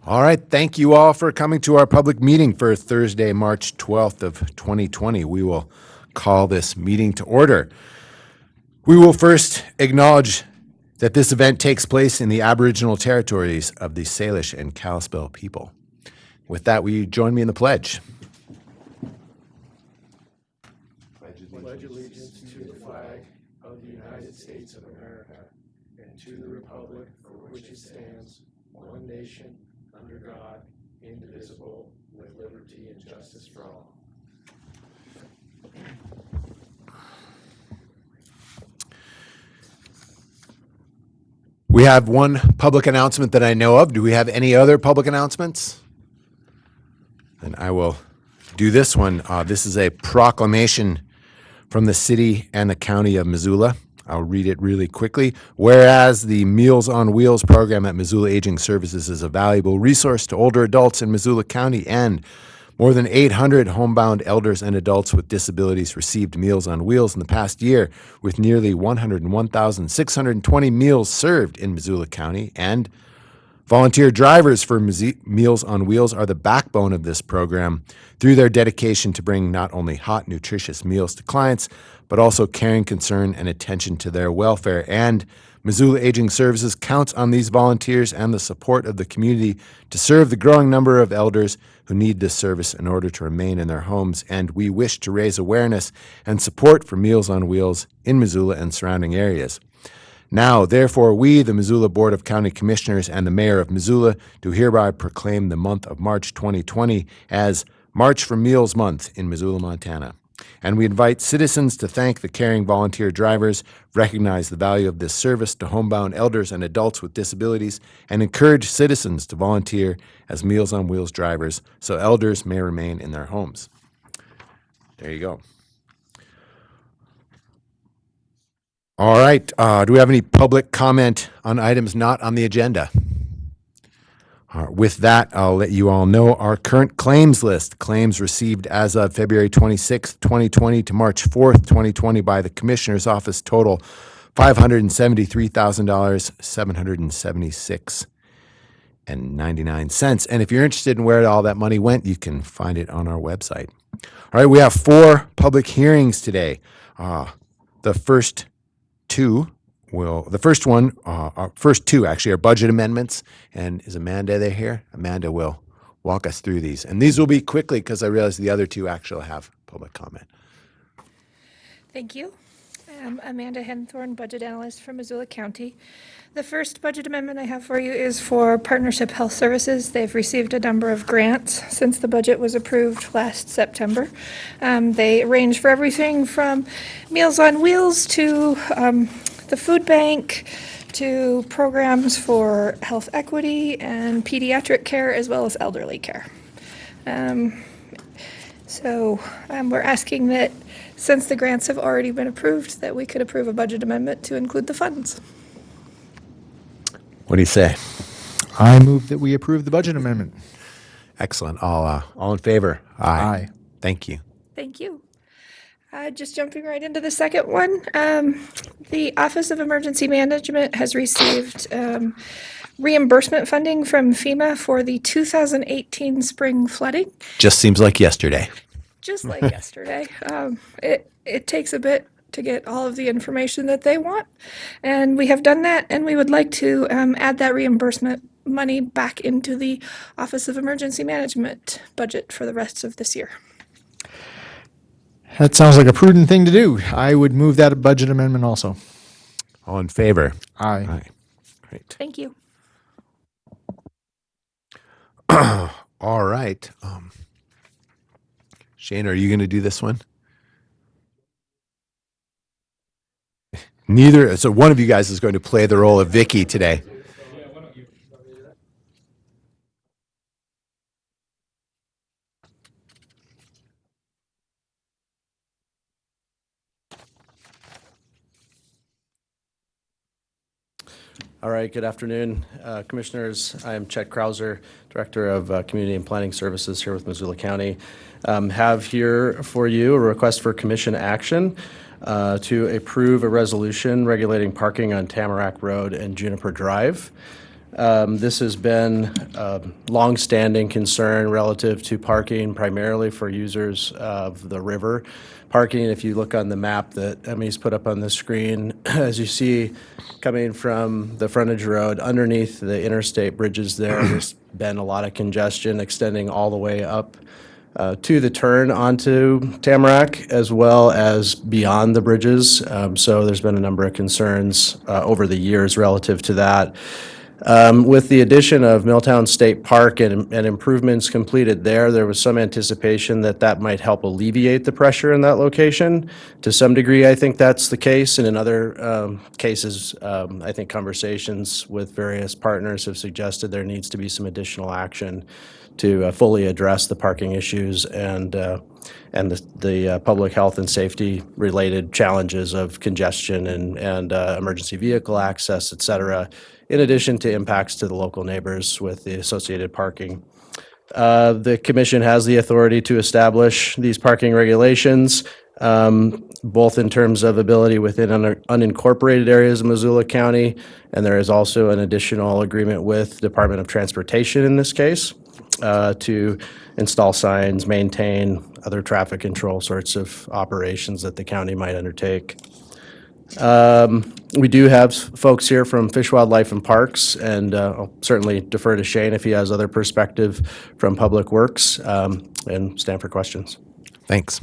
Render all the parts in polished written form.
All right, thank you all for coming to our public meeting for Thursday, March 12th of 2020. We will call this meeting to order. We will first acknowledge that this event takes place in the Aboriginal territories of the Salish and Kalispel people. With that, will you join me in the pledge? Pledge allegiance to the flag of the United States of America and to the republic for which it stands, one nation, under God, indivisible, with liberty and justice for all. We have one public announcement that I know of. Do we have any other public announcements? Then I will do this one. This is a proclamation from the city and the county of Missoula. I'll read it really quickly. Whereas the Meals on Wheels program at Missoula Aging Services is a valuable resource to older adults in Missoula County, and more than 800 homebound elders and adults with disabilities received Meals on Wheels in the past year, with nearly 101,620 meals served in Missoula County. And volunteer drivers for Meals on Wheels are the backbone of this program through their dedication to bring not only hot, nutritious meals to clients, but also caring concern and attention to their welfare. And Missoula Aging Services counts on these volunteers and the support of the community to serve the growing number of elders who need this service in order to remain in their homes. And we wish to raise awareness and support for Meals on Wheels in Missoula and surrounding areas. Now, therefore, we, the Missoula Board of County Commissioners and the Mayor of Missoula, do hereby proclaim the month of March 2020 as March for Meals Month in Missoula, Montana. And we invite citizens to thank the caring volunteer drivers, recognize the value of this service to homebound elders and adults with disabilities, and encourage citizens to volunteer as Meals on Wheels drivers so elders may remain in their homes. There you go. All right. Do we have any public comment on items not on the agenda? With that, I'll let you all know our current claims list. Claims received as of February 26th, 2020 to March 4th, 2020 by the Commissioner's Office total $573,000, $776.99. And if you're interested in where all that money went, you can find it on our website. All right, we have 4 public hearings today. The first two actually are budget amendments. And is Amanda there here? Amanda will walk us through these. And these will be quickly because I realize the other two actually have public comment. Thank you. I'm Amanda Henthorn, budget analyst for Missoula County. The first budget amendment I have for you is for Partnership Health Services. They've received a number of grants since the budget was approved last September. They range for everything from Meals on Wheels to the food bank to programs for health equity and pediatric care as well as elderly care. So we're asking that since the grants have already been approved, that we could approve a budget amendment to include the funds. What do you say? I move that we approve the budget amendment. Excellent. All in favor? Aye. Thank you. Thank you. Just jumping right into the second one, the Office of Emergency Management has received reimbursement funding from FEMA for the 2018 spring flooding. Just seems like yesterday. Just like yesterday. It takes a bit to get all of the information that they want, and we have done that, and we would like to add that reimbursement money back into the Office of Emergency Management budget for the rest of this year. That sounds like a prudent thing to do. I would move that budget amendment also. All in favor? Aye. Great. Thank you. All right. Shane, are you going to do this one? Neither. So one of you guys is going to play the role of Vicky today. All right, good afternoon, Commissioners. I am Chet Krauser, Director of Community and Planning Services here with Missoula County. Have here for you a request for commission action to approve a resolution regulating parking on Tamarack Road and Juniper Drive. This has been a longstanding concern relative to parking, primarily for users of the river. Parking, if you look on the map that Emmy's put up on the screen, as you see coming from the frontage road underneath the interstate bridges there's been a lot of congestion extending all the way up to the turn onto Tamarack, as well as beyond the bridges. So there's been a number of concerns over the years relative to that. With the addition of Milltown State Park and improvements completed there was some anticipation that that might help alleviate the pressure in that location. To some degree, I think that's the case, and in other cases, I think conversations with various partners have suggested there needs to be some additional action to fully address the parking issues and the public health and safety related challenges of congestion and emergency vehicle access, et cetera, in addition to impacts to the local neighbors with the associated parking. The commission has the authority to establish these parking regulations, both in terms of ability within unincorporated areas of Missoula County, and there is also an additional agreement with Department of Transportation in this case to install signs, maintain other traffic control sorts of operations that the county might undertake. We do have folks here from Fish, Wildlife, and Parks, and I'll certainly defer to Shane if he has other perspective from Public Works, and stand for questions. Thanks.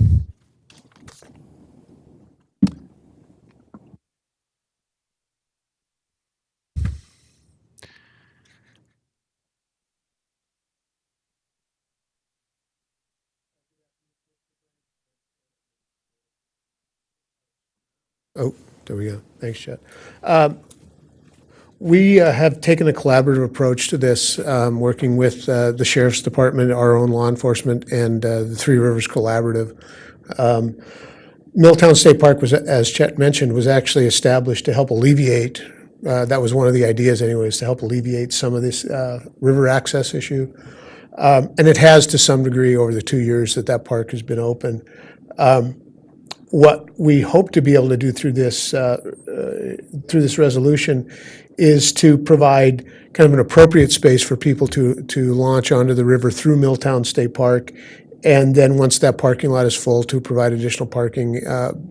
Oh, there we go. Thanks, Chet. We have taken a collaborative approach to this, working with the Sheriff's Department, our own law enforcement, and the Three Rivers Collaborative. Milltown State Park was, as Chet mentioned, was actually established to help alleviate, that was one of the ideas anyways, to help alleviate some of this river access issue. And it has to some degree over the 2 years that that park has been open. What we hope to be able to do through this resolution is to provide kind of an appropriate space for people to launch onto the river through Milltown State Park, and then once that parking lot is full, to provide additional parking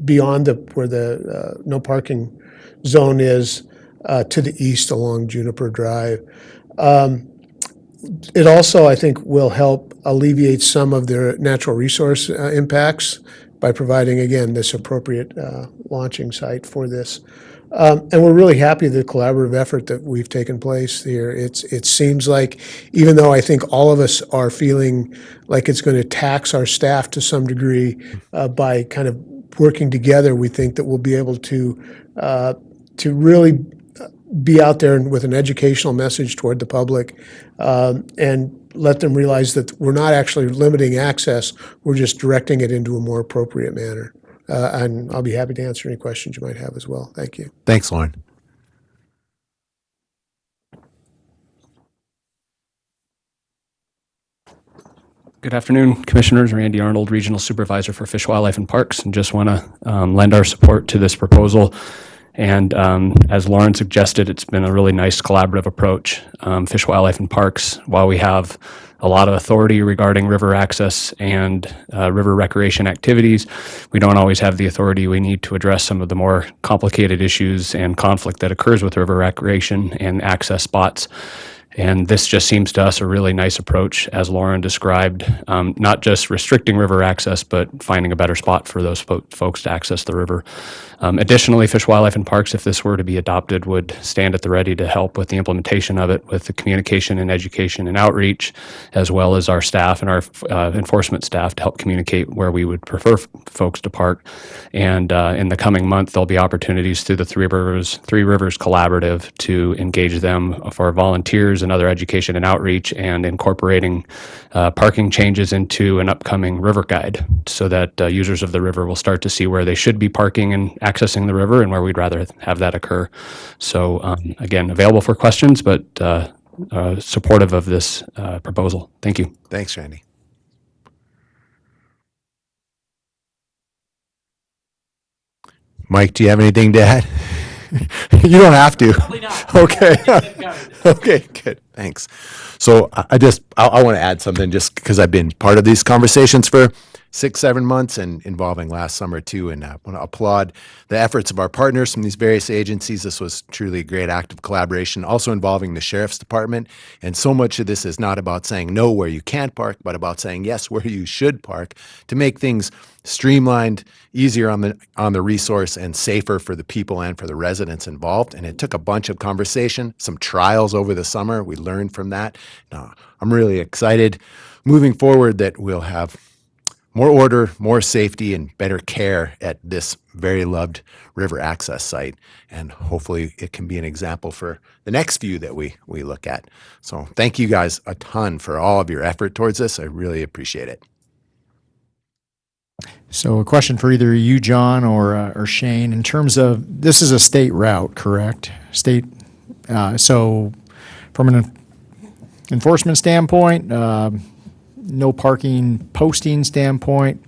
beyond where the no parking zone is to the east along Juniper Drive. It also, I think, will help alleviate some of their natural resource impacts by providing, again, this appropriate launching site for this. And we're really happy with the collaborative effort that we've taken place here. It seems like, even though I think all of us are feeling like it's going to tax our staff to some degree, by kind of working together, we think that we'll be able to really be out there with an educational message toward the public, and let them realize that we're not actually limiting access, we're just directing it into a more appropriate manner. And I'll be happy to answer any questions you might have as well. Thank you. Thanks, Lauren. Good afternoon, Commissioners. Randy Arnold, Regional Supervisor for Fish, Wildlife, and Parks, and just want to lend our support to this proposal. And as Lauren suggested, it's been a really nice collaborative approach. Fish, Wildlife, and Parks, while we have a lot of authority regarding river access and river recreation activities, we don't always have the authority we need to address some of the more complicated issues and conflict that occurs with river recreation and access spots. And this just seems to us a really nice approach, as Lauren described, not just restricting river access, but finding a better spot for those folks to access the river. Additionally, Fish, Wildlife, and Parks, if this were to be adopted, would stand at the ready to help with the implementation of it, with the communication and education and outreach, as well as our staff and our enforcement staff to help communicate where we would prefer folks to park. And in the coming month, there'll be opportunities through the Three Rivers Collaborative to engage them for volunteers and other education and outreach, and incorporating parking changes into an upcoming river guide, so that users of the river will start to see where they should be parking and accessing the river and where we'd rather have that occur. So again, available for questions, but supportive of this proposal. Thank you. Thanks, Randy. Mike, do you have anything to add? You don't have to. Probably not. Okay. Okay, good. Thanks. So I want to add something just because I've been part of these conversations for 6-7 months and involving last summer too. And I want to applaud the efforts of our partners from these various agencies. This was truly a great act of collaboration, also involving the Sheriff's Department. And so much of this is not about saying no where you can't park, but about saying yes where you should park to make things streamlined, easier on the resource, and safer for the people and for the residents involved. And it took a bunch of conversation, some trials over the summer. We learned from that. Now, I'm really excited moving forward that we'll have more order, more safety, and better care at this very loved river access site. And hopefully it can be an example for the next few that we look at. So thank you guys a ton for all of your effort towards this. I really appreciate it. So a question for either you, John, or Shane. In terms of, this is a state route, correct? So from an enforcement standpoint, no parking posting standpoint,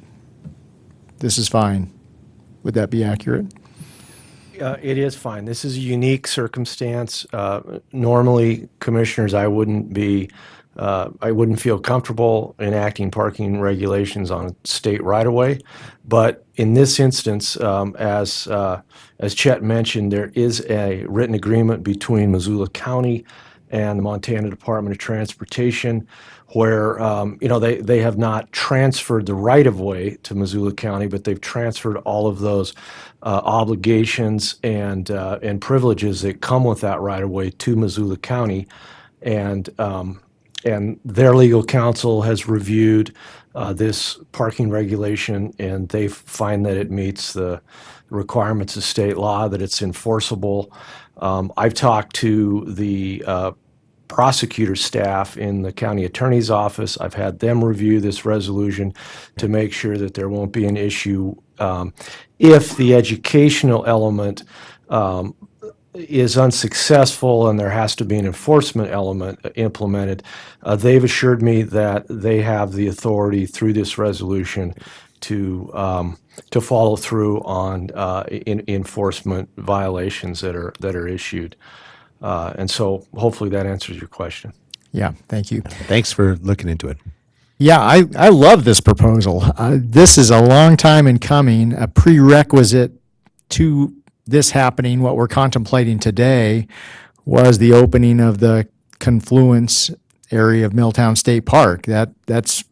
this is fine. Would that be accurate? It is fine. This is a unique circumstance. Normally, commissioners, I wouldn't feel comfortable enacting parking regulations on state right-of-way. But in this instance, as Chet mentioned, there is a written agreement between Missoula County and the Montana Department of Transportation where, they have not transferred the right-of-way to Missoula County, but they've transferred all of those obligations and privileges that come with that right-of-way to Missoula County. And their legal counsel has reviewed this parking regulation, and they find that it meets the requirements of state law, that it's enforceable. I've talked to the prosecutor staff in the county attorney's office. I've had them review this resolution to make sure that there won't be an issue if the educational element is unsuccessful and there has to be an enforcement element implemented. They've assured me that they have the authority through this resolution to follow through on enforcement violations that are issued. And so hopefully that answers your question. Yeah, thank you. Thanks for looking into it. Yeah, I love this proposal. This is a long time in coming. A prerequisite to this happening, what we're contemplating today, was the opening of the confluence area of Milltown State Park. That's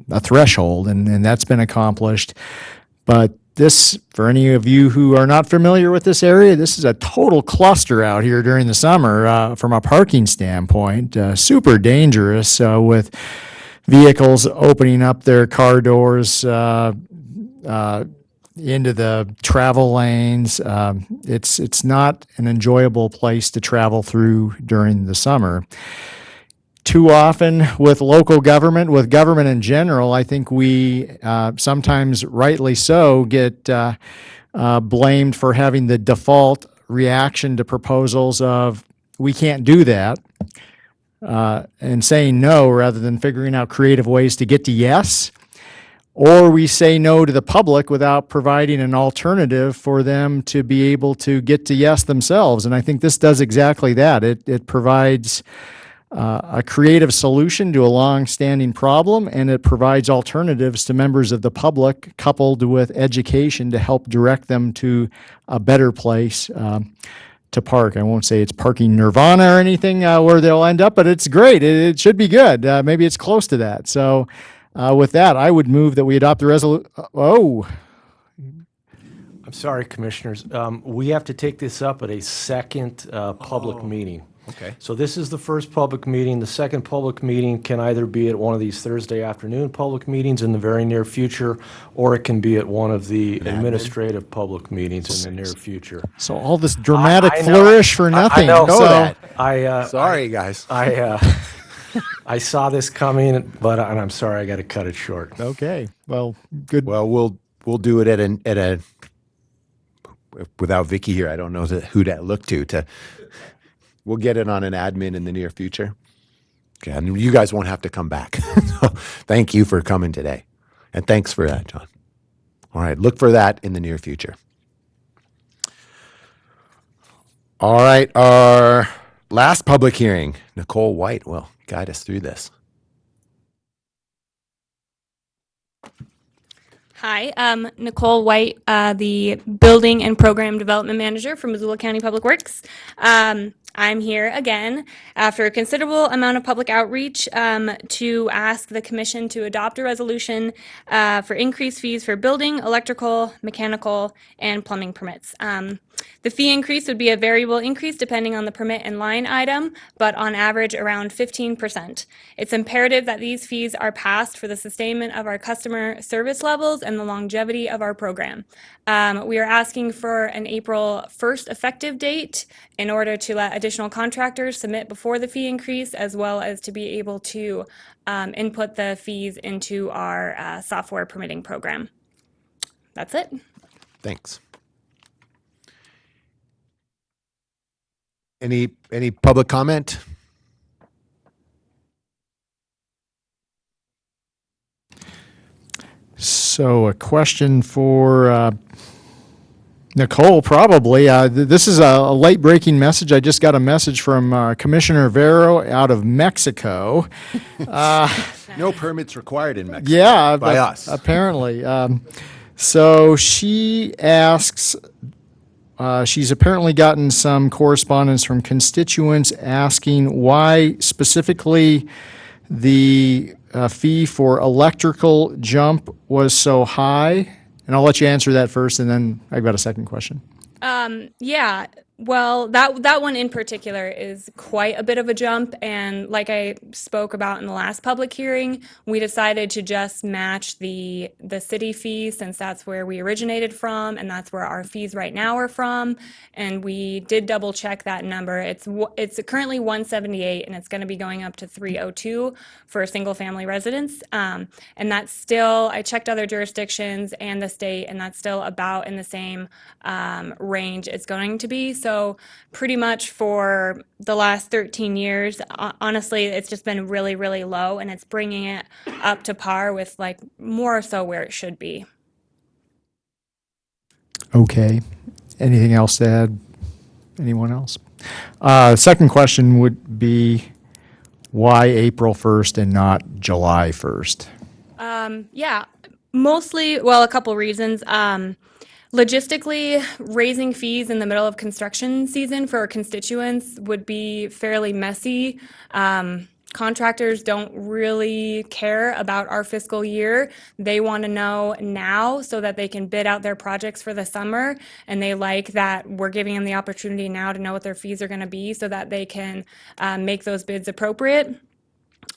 a threshold, and that's been accomplished. But this, for any of you who are not familiar with this area, this is a total cluster out here during the summer from a parking standpoint. Super dangerous with vehicles opening up their car doors into the travel lanes. It's not an enjoyable place to travel through during the summer. Too often with local government, with government in general, I think we sometimes rightly so get blamed for having the default reaction to proposals of, we can't do that, and saying no rather than figuring out creative ways to get to yes. Or we say no to the public without providing an alternative for them to be able to get to yes themselves. And I think this does exactly that. It provides a creative solution to a long-standing problem, and it provides alternatives to members of the public, coupled with education to help direct them to a better place to park. I won't say it's parking nirvana or anything where they'll end up, but it's great. It should be good. Maybe it's close to that. So with that, I would move that we adopt the resolution. Oh, I'm sorry, commissioners. We have to take this up at a second public meeting. Okay. So this is the first public meeting. The second public meeting can either be at one of these Thursday afternoon public meetings in the very near future, or it can be at one one of the administrative public meetings in the near future. so all this dramatic I know. flourish for nothing. I know Know that. that. Sorry, guys. I saw this coming, but and I'm sorry, I got to cut it short. Okay. Well, good. Well, we'll do it at a without Vicky here. I don't know who to look to. We'll get it on an admin in the near future. Okay, and you guys won't have to come back. So thank you for coming today, and thanks for that, John. All right, look for that in the near future. All right, our last public hearing, Nicole White will guide us through this. Hi, Nicole White, the Building and Program Development Manager for Missoula County Public Works. I'm here again after a considerable amount of public outreach to ask the commission to adopt a resolution for increased fees for building, electrical, mechanical, and plumbing permits. The fee increase would be a variable increase depending on the permit and line item, but on average around 15%. It's imperative that these fees are passed for the sustainment of our customer service levels and the longevity of our program. We are asking for an April 1st effective date in order to let additional contractors submit before the fee increase, as well as to be able to input the fees into our software permitting program. That's it. Thanks. Any public comment? So a question for Nicole, probably. This is a late-breaking message. I just got a message from Commissioner Vero out of Mexico. No permits required in Mexico. Yeah, By us. apparently. So she asks, she's apparently gotten some correspondence from constituents asking why specifically the fee for electrical jump was so high. And I'll let you answer that first, and then I've got a second question. Yeah, well, that one in particular is quite a bit of a jump, and like I spoke about in the last public hearing, we decided to just match the city fee since that's where we originated from, and that's where our fees right now are from. And we did double check that number. It's currently 178, and it's going to be going up to 302 for a single family residence. And that's still, I checked other jurisdictions and the state, and that's still about in the same range it's going to be. So pretty much for the last 13 years, honestly, it's just been really, really low, and it's bringing it up to par with like more so where it should be. Okay. Anything else to add? Anyone else? Second question would be why April 1st and not July 1st? Yeah, mostly, well, a couple reasons. Logistically, raising fees in the middle of construction season for our constituents would be fairly messy. Contractors don't really care about our fiscal year. They want to know now so that they can bid out their projects for the summer, and they like that we're giving them the opportunity now to know what their fees are going to be so that they can make those bids appropriate.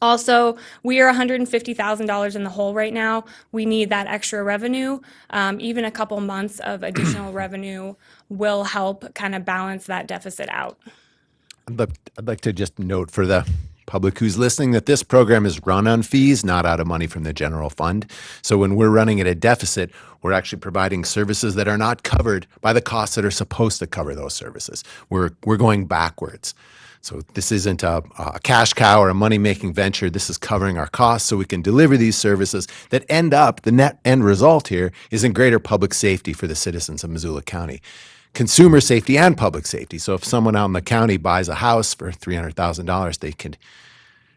Also, we are $150,000 in the hole right now. We need that extra revenue. Even a couple months of additional revenue will help kind of balance that deficit out. I'd like to just note for the public who's listening that this program is run on fees, not out of money from the general fund. So when we're running at a deficit, we're actually providing services that are not covered by the costs that are supposed to cover those services. We're going backwards. So this isn't a cash cow or a money-making venture. This is covering our costs so we can deliver these services that end up, the net end result here is in greater public safety for the citizens of Missoula County. Consumer safety and public safety. So if someone out in the county buys a house for $300,000, they can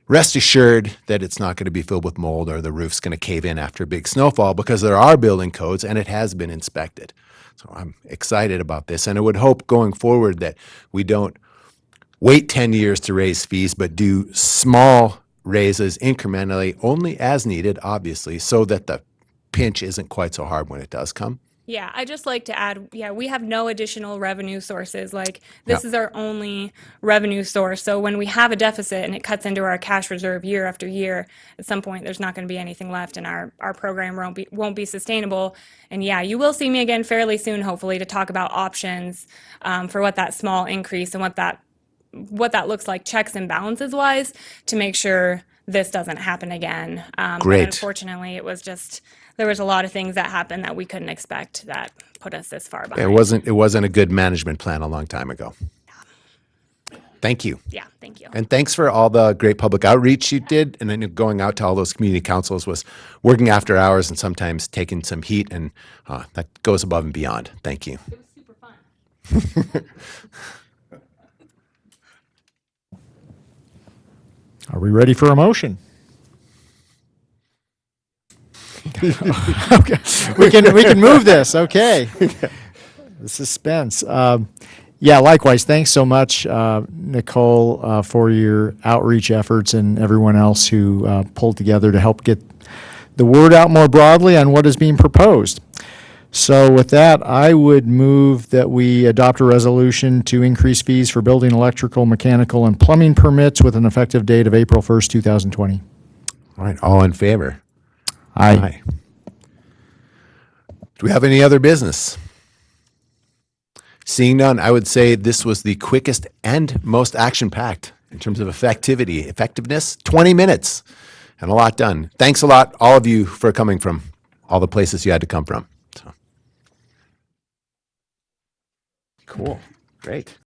rest assured that it's not going to be filled with mold or the roof's going to cave in after a big snowfall because there are building codes and it has been inspected. So I'm excited about this, and I would hope going forward that we don't wait 10 years to raise fees, but do small raises incrementally, only as needed, obviously, so that the pinch isn't quite so hard when it does come. Yeah, I just like to add, we have no additional revenue sources. Like, this is our only revenue source. So when we have a deficit and it cuts into our cash reserve year after year, at some point there's not going to be anything left, and our program won't be sustainable. And yeah, you will see me again fairly soon, hopefully, to talk about options for what that small increase and what that looks like checks and balances wise to make sure this doesn't happen again. Great. But unfortunately, there was a lot of things that happened that we couldn't expect that put us this far behind. It wasn't a good management plan a long time ago. Thank you. Yeah, thank you. And thanks for all the great public outreach you did. And then going out to all those community councils was working after hours and sometimes taking some heat, and that goes above and beyond. Thank you. It was super fun. Are we ready for a motion? Okay, we can move this. Okay, the suspense. Yeah, likewise. Thanks so much, Nicole, for your outreach efforts and everyone else who pulled together to help get the word out more broadly on what is being proposed. So with that, I would move that we adopt a resolution to increase fees for building, electrical, mechanical, and plumbing permits with an effective date of April 1st, 2020. All right, all in favor? Aye. Do we have any other business? Seeing none, I would say this was the quickest and most action-packed in terms of effectiveness, 20 minutes, and a lot done. Thanks a lot, all of you, for coming from all the places you had to come from. So. Cool, great.